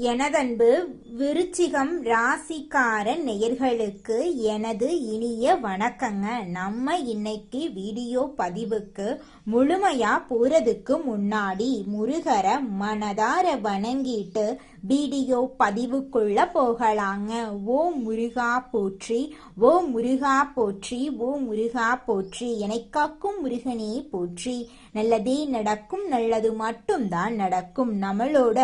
எனதன்பு விருச்சிகம் ராசிக்கார நேயர்களுக்கு எனது இனிய வணக்கங்க. நம்ம இன்னைக்கு வீடியோ பதிவுக்கு முழுமையா போறதுக்கு முன்னாடி முருகரை மனதார வணங்கிட்டு வீடியோ பதிவுக்குள்ள போகலாங்க. ஓ முருகா போற்றி, ஓ முருகா போற்றி, ஓ முருகா போற்றி, எனக்காக்கும் முருகனே போற்றி. நல்லதே நடக்கும், நல்லது மட்டும்தான் நடக்கும். நம்மளோட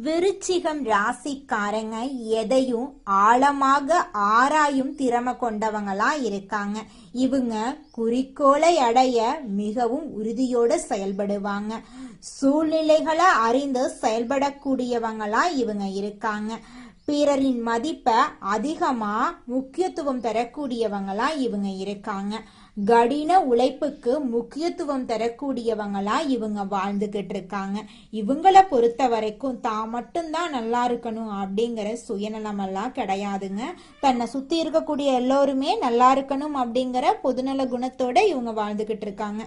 விருச்சிகம் ராசிக்காரங்க எதையும் ஆழமாக ஆராயும் திறமை கொண்டவங்களா இருக்காங்க. இவங்க குறிக்கோளை அடைய மிகவும் உறுதியோடு செயல்படுவாங்க. சூழ்நிலைகளை அறிந்து செயல்படக்கூடியவங்களா இவங்க இருக்காங்க. பிறரின் மதிப்பை அதிகமா முக்கியத்துவம் தரக்கூடியவங்களா இவங்க இருக்காங்க. கடின உழைப்புக்கு முக்கியத்துவம் தரக்கூடியவங்களா இவங்க வாழ்ந்துகிட்டு இருக்காங்க. இவங்களை பொறுத்த வரைக்கும் தான் மட்டும்தான் நல்லா இருக்கணும் அப்படிங்கிற சுயநலமெல்லாம் கிடையாதுங்க. தன்னை சுத்தி இருக்கக்கூடிய எல்லோருமே நல்லா இருக்கணும் அப்படிங்கிற பொதுநல குணத்தோட இவங்க வாழ்ந்துகிட்டு இருக்காங்க.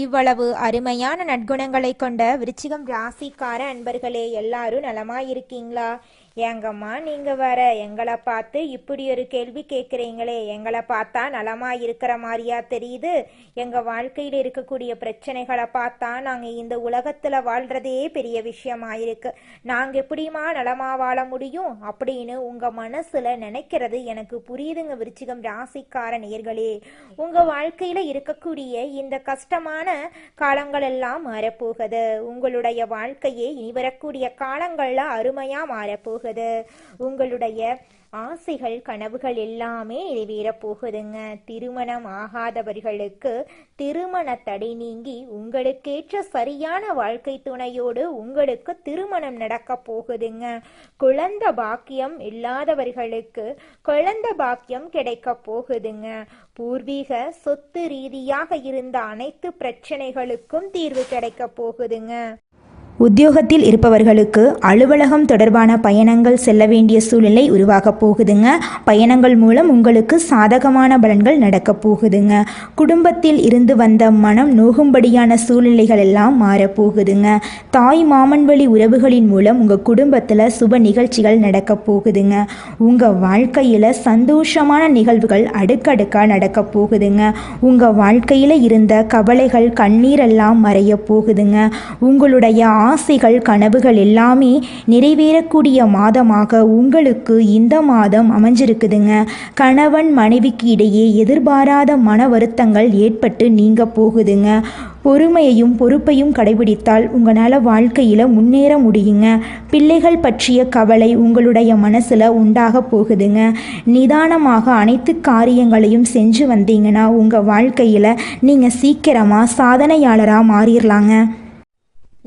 இவ்வளவு அருமையான நற்குணங்களை கொண்ட விருச்சிகம் ராசிக்கார அன்பர்களே, எல்லாரும் நலமாயிருக்கீங்களா? ஏங்கம்மா நீங்க வர எங்களை பார்த்து இப்படி ஒரு கேள்வி கேட்குறீங்களே, எங்களை பார்த்தா நலமா இருக்கிற மாதிரியா தெரியுது? எங்க வாழ்க்கையில் இருக்கக்கூடிய பிரச்சனைகளை பார்த்தா நாங்க இந்த உலகத்துல வாழ்றதே பெரிய விஷயமாயிருக்கு. நாங்க எப்படிமா நலமா வாழ முடியும் அப்படின்னு உங்க மனசுல நினைக்கிறது எனக்கு புரியுதுங்க. விருச்சிகம் ராசிக்கார நேயர்களே, உங்க வாழ்க்கையில இருக்கக்கூடிய இந்த கஷ்டமான காலங்கள் எல்லாம் மாறப்போகுது. உங்களுடைய வாழ்க்கையே இனி வரக்கூடிய காலங்கள்ல அருமையா மாறப்போகுது. உங்களுடைய ஆசைகள் கனவுகள் எல்லாமே நிறைவேறப் போகுதுங்க. திருமணம் ஆகாதவர்களுக்கு திருமண தடை நீங்கி உங்களுக்கேற்ற சரியான வாழ்க்கை துணையோடு உங்களுக்கு திருமணம் நடக்க போகுதுங்க. குழந்தை பாக்கியம் இல்லாதவர்களுக்கு குழந்தை பாக்கியம் கிடைக்க போகுதுங்க. பூர்வீக சொத்து ரீதியாக இருந்த அனைத்து பிரச்சனைகளுக்கும் தீர்வு கிடைக்க போகுதுங்க. உத்தியோகத்தில் இருப்பவர்களுக்கு அலுவலகம் தொடர்பான பயணங்கள் செல்ல வேண்டிய சூழ்நிலை உருவாக போகுதுங்க. பயணங்கள் மூலம் உங்களுக்கு சாதகமான பலன்கள் நடக்க போகுதுங்க. குடும்பத்தில் இருந்து வந்த மனம் நோகும்படியான சூழ்நிலைகள் எல்லாம் மாறப்போகுதுங்க. தாய் மாமன் வழி உறவுகளின் மூலம் உங்கள் குடும்பத்தில் சுப நிகழ்ச்சிகள் நடக்க போகுதுங்க. உங்கள் வாழ்க்கையில் சந்தோஷமான நிகழ்வுகள் அடுக்கடுக்காக நடக்க போகுதுங்க. உங்கள் வாழ்க்கையில் இருந்த கவலைகள் கண்ணீரெல்லாம் மறைய போகுதுங்க. உங்களுடைய ஆசைகள் கனவுகள் எல்லாமே நிறைவேறக்கூடிய மாதமாக உங்களுக்கு இந்த மாதம் அமைஞ்சிருக்குதுங்க. கணவன் மனைவிக்கு இடையே எதிர்பாராத மன வருத்தங்கள் ஏற்பட்டு நீங்க போகுதுங்க. பொறுமையையும் பொறுப்பையும் கடைபிடித்தால் உங்களால் வாழ்க்கையில் முன்னேற முடியுங்க. பிள்ளைகள் பற்றிய கவலை உங்களுடைய மனசில் உண்டாக போகுதுங்க. நிதானமாக அனைத்து காரியங்களையும் செஞ்சு வந்தீங்கன்னா உங்கள் வாழ்க்கையில் நீங்கள் சீக்கிரமாக சாதனையாளராக மாறிடலாங்க.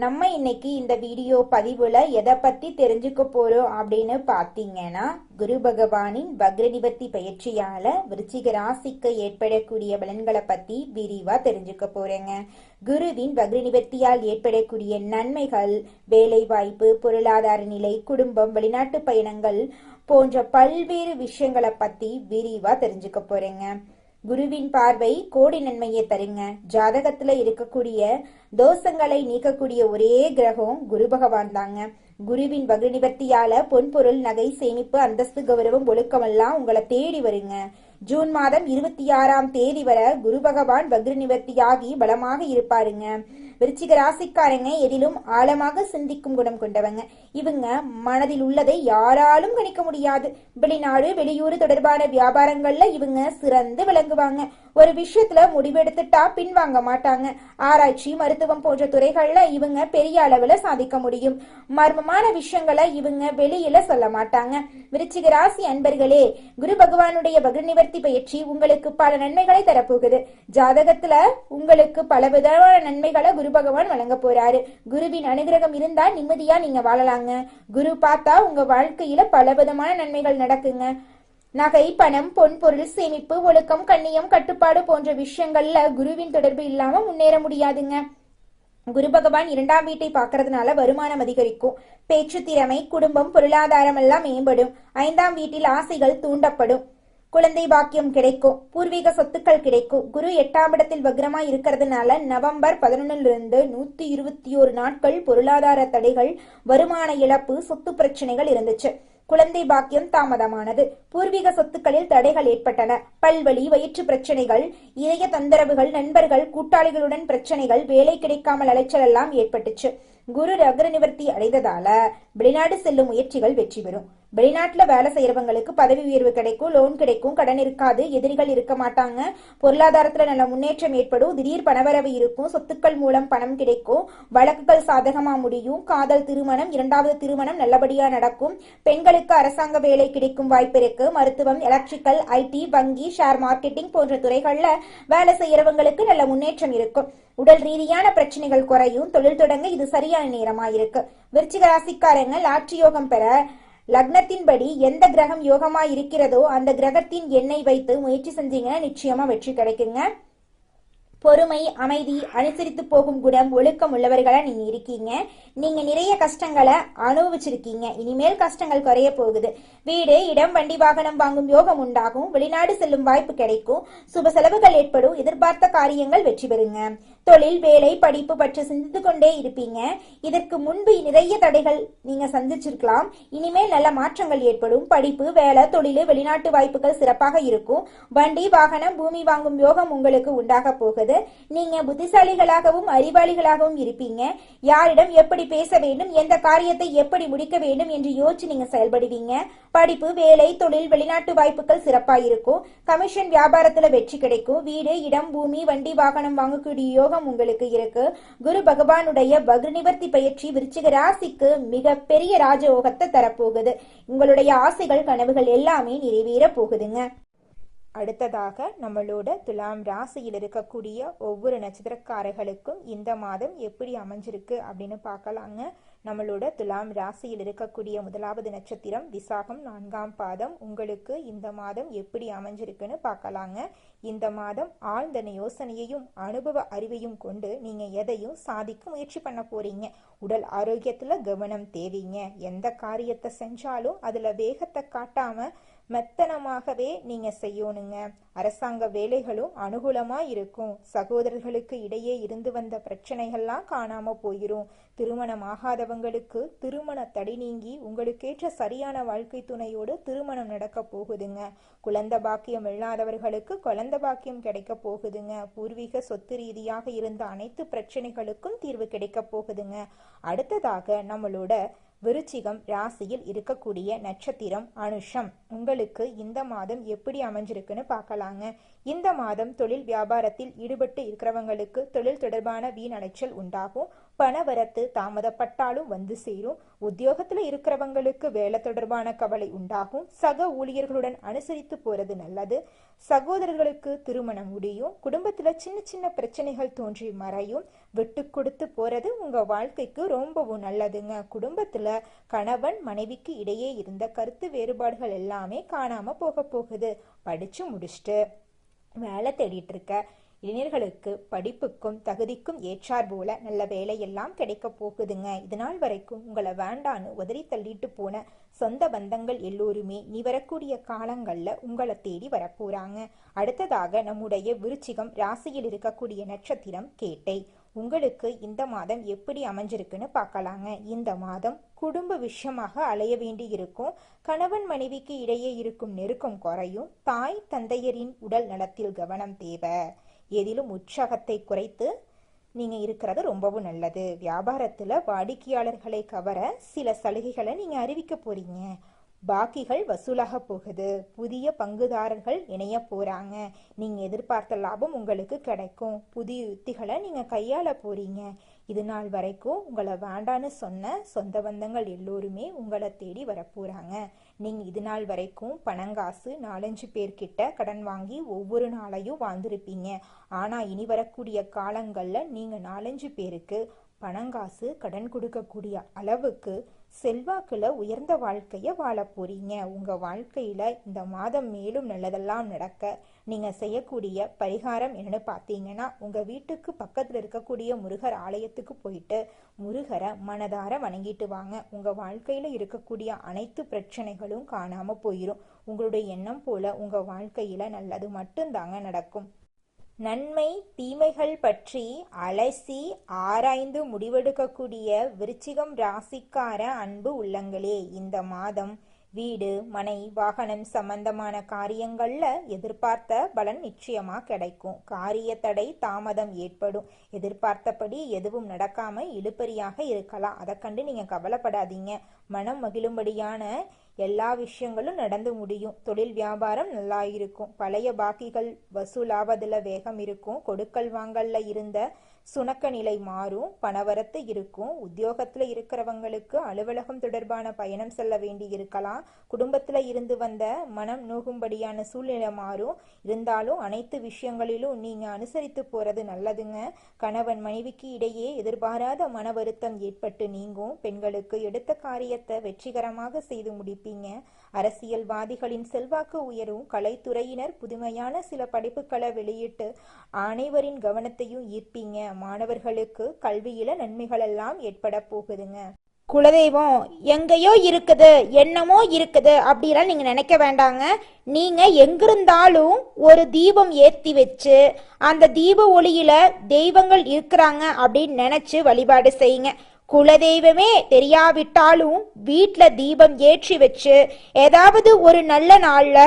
நம்ம இன்னைக்கு இந்த வீடியோ பதிவுல எதை பத்தி தெரிஞ்சுக்க போறோம் அப்படின்னு பாத்தீங்கன்னா, குரு பகவானின் வக்ர நிவர்த்தி பயிற்சியால விருச்சிக ராசிக்கு ஏற்படக்கூடிய பலன்களை பத்தி விரிவா தெரிஞ்சுக்க போறேங்க. குருவின் வக்ர நிவர்த்தியால் ஏற்படக்கூடிய நன்மைகள், வேலை வாய்ப்பு, பொருளாதார நிலை, குடும்பம், வெளிநாட்டு பயணங்கள் போன்ற பல்வேறு விஷயங்களை பத்தி விரிவா தெரிஞ்சுக்க போறேங்க. குருவின் பார்வை கோடி நன்மையை தருங்க. ஜாதகத்துல இருக்கக்கூடிய தோஷங்களை நீக்கக்கூடிய ஒரே கிரகம் குரு பகவான் தாங்க. குருவின் வக்ர நிவர்த்தியால பொன்பொருள், நகை, சேமிப்பு, அந்தஸ்து, கௌரவம், ஒழுக்கம் எல்லாம் உங்களை தேடி வருங்க. ஜூன் மாதம் 26ஆம் தேதி வரை குரு பகவான் வக்ர நிவர்த்தியாகி பலமாக இருப்பாருங்க. விருச்சிக ராசிக்காரங்க எதிலும் ஆழமாக சிந்திக்கும் குணம் கொண்டவங்க. இவங்க மனதில் உள்ளதை யாராலும் கணிக்க முடியாது. வெளிநாடு வெளியூர் தொடர்பான வியாபாரங்கள்ல இவங்க சிறந்து விளங்குவாங்க. ஒரு விஷயத்துல முடிவெடுத்துட்டா பின்வாங்க மாட்டாங்க. ஆராய்ச்சி, மருத்துவம் போன்ற துறைகள்ல இவங்க பெரிய அளவுல சாதிக்க முடியும். மர்மமான விஷயங்களை இவங்க வெளியில சொல்ல மாட்டாங்க. விருச்சிக ராசி அன்பர்களே, குரு பகவானுடைய வக்ர நிவர்த்தி பயிற்சி உங்களுக்கு பல நன்மைகளை தரப்போகுது. ஜாதகத்துல உங்களுக்கு பல விதமான நன்மைகளை குரு பகவான் வழங்க போறாரு. குருவின் அனுகிரகம் இருந்தா நிம்மதியா நீங்க வாழலாங்க. குரு பார்த்தா உங்க வாழ்க்கையில பல விதமான நன்மைகள் நடக்குங்க. நகை, பணம், பொன் பொருள், சேமிப்பு, ஒழுக்கம், கண்ணியம், கட்டுப்பாடு போன்ற விஷயங்கள்ல குருவின் தொடர்பு இல்லாம முன்னேற முடியாதுங்க. குரு பகவான் 2ஆம் வீட்டை பார்க்கறதுனால வருமானம் அதிகரிக்கும். பேச்சு திறமை, குடும்பம், பொருளாதாரம் எல்லாம் மேம்படும். 5ஆம் வீட்டில் ஆசைகள் தூண்டப்படும். குழந்தை பாக்கியம் கிடைக்கும், பூர்வீக சொத்துக்கள் கிடைக்கும். குரு 8ஆம் இடத்தில் வக்ரமா இருக்கிறதுனால நவம்பர் 11 121 நாட்கள் பொருளாதார தடைகள், வருமான இழப்பு, சொத்து பிரச்சனைகள் இருந்துச்சு. குழந்தை பாக்கியம் தாமதமானது. பூர்வீக சொத்துக்களில் தடைகள் ஏற்பட்டன. பல்வலி, வயிற்று பிரச்சனைகள், இதய தொந்தரவுகள், நண்பர்கள், கூட்டாளிகளுடன் பிரச்சனைகள், வேலை கிடைக்காமல் அலைச்சல் எல்லாம் ஏற்பட்டுச்சு. குரு வக்ர நிவர்த்தி அடைந்ததால வெளிநாடு செல்லும் முயற்சிகள் வெற்றி பெறும். வெளிநாட்டுல வேலை செய்யறவங்களுக்கு பதவி உயர்வு கிடைக்கும், லோன் கிடைக்கும், கடன் இருக்காது, எதிரிகள் இருக்க மாட்டாங்க, பொருளாதாரத்துல நல்ல முன்னேற்றம் ஏற்படும், திடீர் பணவரவு இருக்கும், சொத்துக்கள் மூலம் பணம் கிடைக்கும், வழக்குகள் சாதகமா முடியும், காதல் திருமணம், 2வது திருமணம் நல்லபடியா நடக்கும், பெண்களுக்கு அரசாங்க வேலை கிடைக்கும் வாய்ப்பு இருக்கு, மருத்துவம், எலக்ட்ரிக்கல், ஐடி, வங்கி, ஷேர் மார்க்கெட்டிங் போன்ற துறைகள்ல வேலை செய்யறவங்களுக்கு நல்ல முன்னேற்றம் இருக்கும். உடல் ரீதியான பிரச்சனைகள் குறையும். தொழில் தொடங்க இது சரியான நேரமா இருக்கு. விருச்சிக ராசிக்காரங்க லாட்ரி யோகம் பெற லக்னத்தின்படி எந்த கிரகம் யோகமா இருக்கிறதோ அந்த கிரகத்தின் எண்ணை வைத்து முயற்சி செஞ்சீங்கன்னா நிச்சயமா வெற்றி கிடைக்குங்க. பொறுமை, அமைதி, அனுசரித்து போகும் குணம், ஒழுக்கம் உள்ளவர்களா நீங்க இருக்கீங்க. நீங்க நிறைய கஷ்டங்களை அனுபவிச்சிருக்கீங்க. இனிமேல் கஷ்டங்கள் குறைய போகுது. வீடு, இடம், வண்டி, வாகனம் வாங்கும் யோகம் உண்டாகும். வெளிநாடு செல்லும் வாய்ப்பு கிடைக்கும். சுப செலவுகள் ஏற்படும். எதிர்பார்த்த காரியங்கள் வெற்றி பெறுங்க. தொழில், வேலை, படிப்பு பற்றி சிந்தித்து கொண்டே இருப்பீங்க. இதற்கு முன்பு நிறைய தடைகள் நீங்க சந்திச்சிருக்கலாம். இனிமேல் நல்ல மாற்றங்கள் ஏற்படும். படிப்பு, வேலை, தொழில், வெளிநாட்டு வாய்ப்புகள் சிறப்பாக இருக்கும். வண்டி, வாகனம், பூமி வாங்கும் யோகம் உங்களுக்கு உண்டாக போகுது. நீங்க புத்திசாலிகளாகவும் அறிவாளிகளாகவும் இருப்பீங்க. யாரிடம் எப்படி பேச வேண்டும், எந்த காரியத்தை எப்படி முடிக்க வேண்டும் என்று யோசிச்சு நீங்க செயல்படுவீங்க. படிப்பு, வேலை, தொழில், வெளிநாட்டு வாய்ப்புகள் சிறப்பா இருக்கும். கமிஷன் வியாபாரத்துல வெற்றி கிடைக்கும். வீடு, இடம், பூமி, வண்டி, வாகனம் வாங்கக்கூடிய யோகம் உங்களுக்கு இருக்கு. குரு பகவானுடைய வக்ர நிவர்த்தி பயிற்சி விருச்சிக ராசிக்கு மிக பெரிய ராஜயோகத்தை தரப்போகுது. உங்களுடைய ஆசைகள், கனவுகள் எல்லாமே நிறைவேற போகுதுங்க. அடுத்ததாக நம்மளோட துலாம் ராசியில் இருக்கக்கூடிய ஒவ்வொரு நட்சத்திரக்காரர்களுக்கும் இந்த மாதம் எப்படி அமைஞ்சிருக்கு அப்படின்னு பார்க்கலாங்க. நம்மளோட துலாம் ராசியில் இருக்கக்கூடிய முதலாவது நட்சத்திரம் விசாகம் 4ஆம் பாதம். உங்களுக்கு இந்த மாதம் எப்படி அமைஞ்சிருக்குன்னு பார்க்கலாங்க. இந்த மாதம் ஆழ்ந்த யோசனையையும் அனுபவ அறிவையும் கொண்டு நீங்க எதையும் சாதிக்க முயற்சி பண்ண போறீங்க. உடல் ஆரோக்கியத்துல கவனம் தேவைங்க. எந்த காரியத்தை செஞ்சாலும் அதுல வேகத்தை காட்டாம மெத்தனமாகவே நீங்க செய்யணுங்க. அரசாங்க வேலைகளும் அனுகூலமா இருக்கும். சகோதரர்களுக்கு இடையே இருந்து வந்த பிரச்சனைகள்லாம் காணாம போயிரும். திருமணம் ஆகாதவங்களுக்கு திருமண தடை நீங்கி உங்களுக்கேற்ற சரியான வாழ்க்கை துணையோடு திருமணம் நடக்க போகுதுங்க. குழந்தை பாக்கியம் இல்லாதவர்களுக்கு குழந்தை பாக்கியம் கிடைக்க போகுதுங்க. பூர்வீக சொத்து ரீதியாக இருந்த அனைத்து பிரச்சனைகளுக்கும் தீர்வு கிடைக்க போகுதுங்க. அடுத்ததாக நம்மளோட விருச்சிகம் ராசியில் இருக்கக்கூடிய நட்சத்திரம் அனுஷம். உங்களுக்கு இந்த மாதம் எப்படி அமைஞ்சிருக்குன்னு பார்க்கலாங்க. இந்த மாதம் தொழில் வியாபாரத்தில் ஈடுபட்டு இருக்கிறவங்களுக்கு தொழில் தொடர்பான வீண் அலைச்சல் உண்டாகும். பணவரத்து தாமதப்பட்டாலும் வந்து சேரும். உத்தியோகத்துல இருக்கிறவங்களுக்கு வேலை தொடர்பான கவலை உண்டாகும். சக ஊழியர்களுடன் அனுசரித்து போறது நல்லது. சகோதரர்களுக்கு திருமணம் முடியும். குடும்பத்துல சின்ன சின்ன பிரச்சனைகள் தோன்றி மறையும். விட்டு கொடுத்து போறது உங்க வாழ்க்கைக்கு ரொம்பவும் நல்லதுங்க. குடும்பத்துல கணவன் மனைவிக்கு இடையே இருந்த கருத்து வேறுபாடுகள் எல்லாமே காணாம போக போகுது. படிச்சு முடிச்சுட்டு வேலை தேடிட்டு இருக்க இளைஞர்களுக்கு படிப்புக்கும் தகுதிக்கும் ஏற்றார் போல நல்ல வேலையெல்லாம் கிடைக்க போகுதுங்க. இதனால் வரைக்கும் உங்களை வேண்டான்னு உதறி தள்ளிட்டு போன சொந்த பந்தங்கள் எல்லோருமே நீ வரக்கூடிய காலங்கள்ல உங்களை தேடி வரப்போறாங்க. அடுத்ததாக நம்முடைய விருச்சிகம் ராசியில் இருக்கக்கூடிய நட்சத்திரம் கேட்டை. உங்களுக்கு இந்த மாதம் எப்படி அமைஞ்சிருக்குன்னு பார்க்கலாங்க. இந்த மாதம் குடும்ப விஷயமாக அலைய வேண்டி இருக்கும். கணவன் மனைவிக்கு இடையே இருக்கும் நெருக்கம் குறையும். தாய் தந்தையரின் உடல் நலத்தில் கவனம் தேவை. எதிலும் உற்சாகத்தை குறைத்து நீங்க இருக்கிறது ரொம்பவும் நல்லது. வியாபாரத்துல வாடிக்கையாளர்களை கவர சில சலுகைகளை நீங்க அறிவிக்க போறீங்க. பாக்கிகள் வசூலாக போகுது. புதிய பங்குதாரர்கள் இணைய போறாங்க. நீங்க எதிர்பார்த்த லாபம் உங்களுக்கு கிடைக்கும். புதிய யுத்திகளை நீங்க கையாள போறீங்க. இது நாள் வரைக்கும் உங்களை வேண்டான்னு சொன்ன சொந்த பந்தங்கள் எல்லோருமே உங்களை தேடி வரப்போறாங்க. நீங்க இது நாள் வரைக்கும் பணங்காசு 4-5 பேர்கிட்ட கடன் வாங்கி ஒவ்வொரு நாளையும் வாழ்ந்திருப்பீங்க. ஆனா இனி வரக்கூடிய காலங்கள்ல நீங்க 4-5 பேருக்கு பணங்காசு கடன் கொடுக்கக்கூடிய அளவுக்கு செல்வாக்குல உயர்ந்த வாழ்க்கைய வாழ போறீங்க. உங்க வாழ்க்கையில இந்த மாதம் மேலும் நல்லதெல்லாம் நடக்க நீங்க செய்யக்கூடிய பரிகாரம் என்னன்னு பார்த்தீங்கன்னா, உங்க வீட்டுக்கு பக்கத்துல இருக்கக்கூடிய முருகர் ஆலயத்துக்கு போயிட்டு முருகரை மனதார வணங்கிட்டு வாங்க. உங்க வாழ்க்கையில இருக்கக்கூடிய அனைத்து பிரச்சனைகளும் காணாம போயிடும். உங்களுடைய எண்ணம் போல உங்க வாழ்க்கையில நல்லது மட்டும்தாங்க நடக்கும். நன்மை தீமைகள் பற்றி அலசி ஆராய்ந்து முடிவெடுக்கக்கூடிய விருச்சிகம் ராசிக்கார அன்பு உள்ளங்களே, இந்த மாதம் வீடு மனை வாகனம் சம்பந்தமான காரியங்கள்ல எதிர்பார்த்த பலன் நிச்சயமா கிடைக்கும். காரிய தடை தாமதம் ஏற்படும். எதிர்பார்த்தபடி எதுவும் நடக்காம இழுபறியாக இருக்கலாம். அதை கண்டு நீங்க கவலைப்படாதீங்க. மனம் மகிழும்படியான எல்லா விஷயங்களும் நடந்து முடியும். தொழில் வியாபாரம் நல்லா இருக்கும். பழைய பாக்கிகள் வசூலாவதுல வேகம் இருக்கும். கொடுக்கல் வாங்கல்ல இருந்த சுணக்க நிலை மாறும். பணவரத்து இருக்கும். உத்தியோகத்துல இருக்கிறவங்களுக்கு அலுவலகம் தொடர்பான பயணம் செல்ல வேண்டி இருக்கலாம். குடும்பத்துல இருந்து வந்த மனம் நோகும்படியான சூழ்நிலை மாறும். இருந்தாலும் அனைத்து விஷயங்களிலும் நீங்க அனுசரித்து போறது நல்லதுங்க. கணவன் மனைவிக்கு இடையே எதிர்பாராத மன வருத்தம் ஏற்பட்டு நீங்கும். பெண்களுக்கு எடுத்த காரியத்தை வெற்றிகரமாக செய்து முடிப்பீங்க. அரசியல்வாதிகளின் செல்வாக்கு உயரும். கலைத்துறையினர் புதுமையான சில படைப்புகளை வெளியிட்டு அனைவரின் கவனத்தையும் ஈர்ப்பீங்க. மாணவர்களுக்கு கல்வியில நன்மைகள் எல்லாம் ஏற்பட போகுதுங்க. குலதெய்வம் எங்கேயோ இருக்குது, என்னமோ இருக்குது அப்படிலாம் நீங்க நினைக்க வேண்டாங்க. நீங்க எங்கிருந்தாலும் ஒரு தீபம் ஏத்தி வச்சு அந்த தீப ஒளியில தெய்வங்கள் இருக்கிறாங்க அப்படின்னு நினைச்சு வழிபாடு செய்யுங்க. குலதெய்வமே தெரியாவிட்டாலும் வீட்டுல தீபம் ஏற்றி வச்சு ஏதாவது ஒரு நல்ல நாள்ல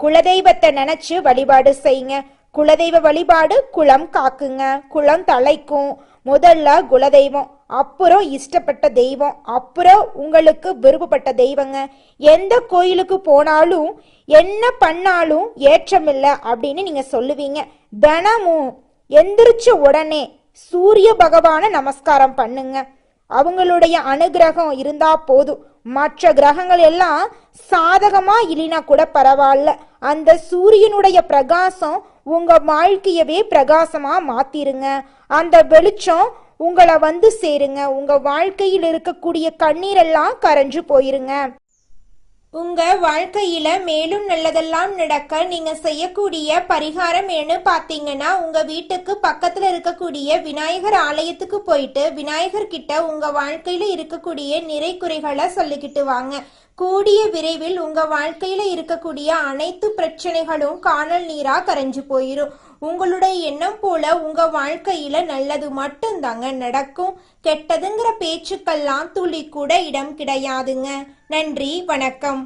குலதெய்வத்தை நினைச்சு வழிபாடு செய்யுங்க. குலதெய்வ வழிபாடு குலம் காக்குங்க. குலம் தலைக்கும். முதல்ல குலதெய்வம், அப்புறம் இஷ்டப்பட்ட தெய்வம், அப்புறம் உங்களுக்கு விருப்பப்பட்ட தெய்வங்க. எந்த கோயிலுக்கு போனாலும் என்ன பண்ணாலும் ஏற்றமில்லை அப்படின்னு நீங்க சொல்லுவீங்க. தினமும் எந்திரிச்ச உடனே சூரிய பகவான நமஸ்காரம் பண்ணுங்க. அவங்களுடைய அனுகிரகம் இருந்தா போதும். மற்ற கிரகங்கள் எல்லாம் சாதகமா இல்லைனா கூட பரவாயில்ல. அந்த சூரியனுடைய பிரகாசம் உங்க வாழ்க்கையவே பிரகாசமா மாத்திருங்க. அந்த வெளிச்சம் உங்களை வந்து சேருங்க. உங்க வாழ்க்கையில் இருக்கக்கூடிய கண்ணீரெல்லாம் கரைஞ்சு போயிருங்க. உங்க வாழ்க்கையில மேலும் நல்லதெல்லாம் நடக்க நீங்க செய்யக்கூடிய பரிகாரம் என்ன பாத்தீங்கன்னா, உங்க வீட்டுக்கு பக்கத்துல இருக்கக்கூடிய விநாயகர் ஆலயத்துக்கு போயிட்டு விநாயகர் கிட்ட உங்க வாழ்க்கையில இருக்கக்கூடிய நிறை குறைகளை சொல்லிக்கிட்டு வாங்க. கூடிய விரைவில் உங்க வாழ்க்கையில இருக்கக்கூடிய அனைத்து பிரச்சனைகளும் காணல் நீரா கரைஞ்சு போயிரும். உங்களுடைய எண்ணம் போல உங்க வாழ்க்கையில நல்லது மட்டும்தாங்க நடக்கும். கெட்டதுங்கிற பேச்சுக்கெல்லாம் துளி கூட இடம் கிடையாதுங்க. நன்றி, வணக்கம்.